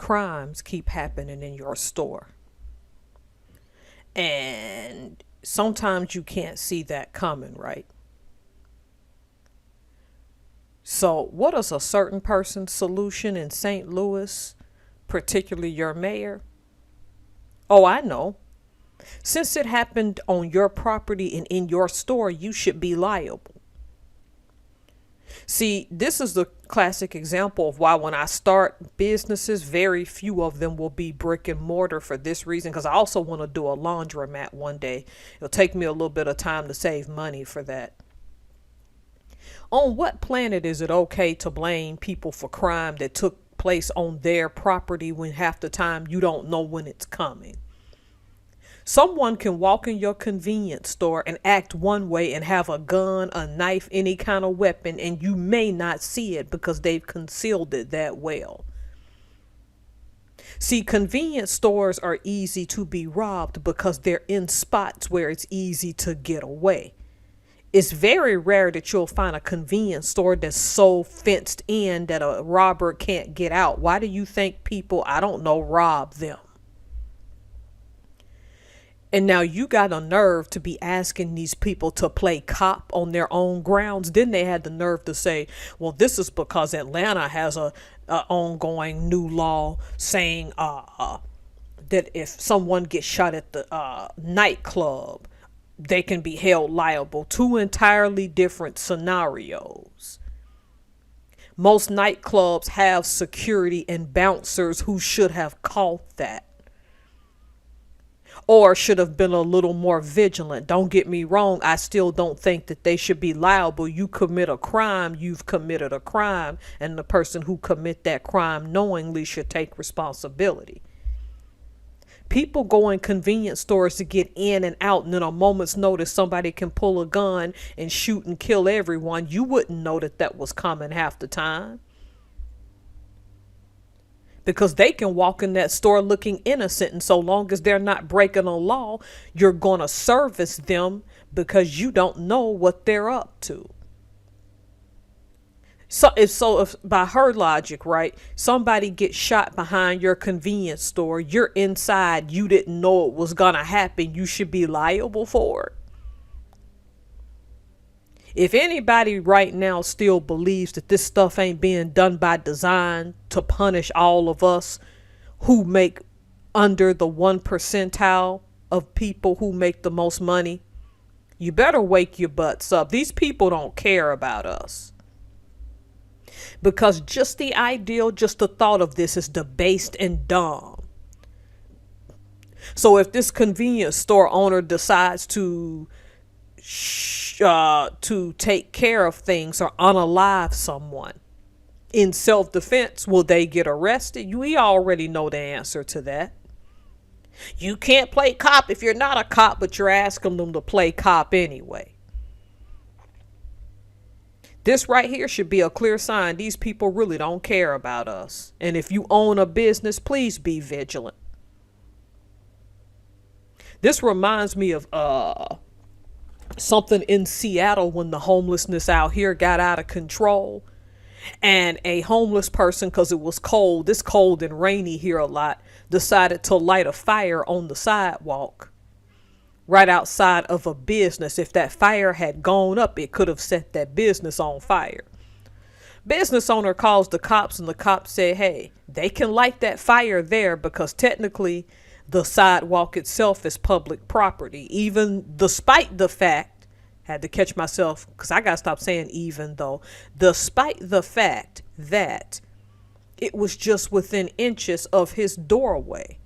crimes keep happening in your store. And sometimes you can't see that coming, right? So, what is a certain person's solution in St. Louis, particularly your mayor? Oh, I know. Since it happened on your property and in your store, you should be liable. See, this is the classic example of why when I start businesses, very few of them will be brick and mortar for this reason, because I also want to do a laundromat one day. It'll take me a little bit of time to save money for that. On what planet is it okay to blame people for crime that took place on their property when half the time you don't know when it's coming? Someone can walk in your convenience store and act one way and have a gun, a knife, any kind of weapon, and you may not see it because they've concealed it that well. See, convenience stores are easy to be robbed because they're in spots where it's easy to get away. It's very rare that you'll find a convenience store that's so fenced in that a robber can't get out. Why do you think people, I don't know, rob them? And now you got a nerve to be asking these people to play cop on their own grounds. Then they had the nerve to say, well, this is because Atlanta has a ongoing new law saying that if someone gets shot at the nightclub, they can be held liable. Two entirely different scenarios. Most nightclubs have security and bouncers who should have caught that, or should have been a little more vigilant. Don't get me wrong, I still don't think that they should be liable. You commit a crime, you've committed a crime, and the person who commit that crime knowingly should take responsibility. People go in convenience stores to get in and out, and in a moment's notice somebody can pull a gun and shoot and kill everyone. You wouldn't know that that was coming half the time, because they can walk in that store looking innocent, and so long as they're not breaking a law, you're going to service them because you don't know what they're up to. So if by her logic, right, somebody gets shot behind your convenience store, you're inside, you didn't know it was going to happen, you should be liable for it. If anybody right now still believes that this stuff ain't being done by design to punish all of us who make under the 1 percentile of people who make the most money, you better wake your butts up. These people don't care about us. Because just the ideal, just the thought of this is debased and dumb. So if this convenience store owner decides to take care of things or unalive someone in self-defense, will they get arrested? We already know the answer to that. You can't play cop if you're not a cop, but you're asking them to play cop anyway. This right here should be a clear sign these people really don't care about us. And if you own a business, please be vigilant. This reminds me of something in Seattle when the homelessness out here got out of control, and a homeless person, because it was cold, it's cold and rainy here a lot, decided to light a fire on the sidewalk right outside of a business. If that fire had gone up, it could have set that business on fire. Business owner calls the cops, and the cops say, hey, they can light that fire there because technically the sidewalk itself is public property, even despite the fact, had to catch myself because I got to stop saying even though, despite the fact that it was just within inches of his doorway.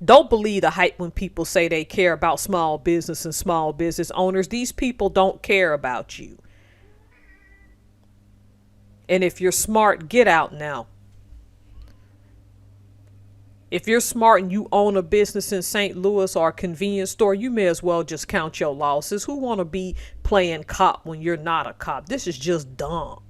Don't believe the hype when people say they care about small business and small business owners. These people don't care about you. And if you're smart, get out now. If you're smart and you own a business in St. Louis or a convenience store, you may as well just count your losses. Who want to be playing cop when you're not a cop? This is just dumb.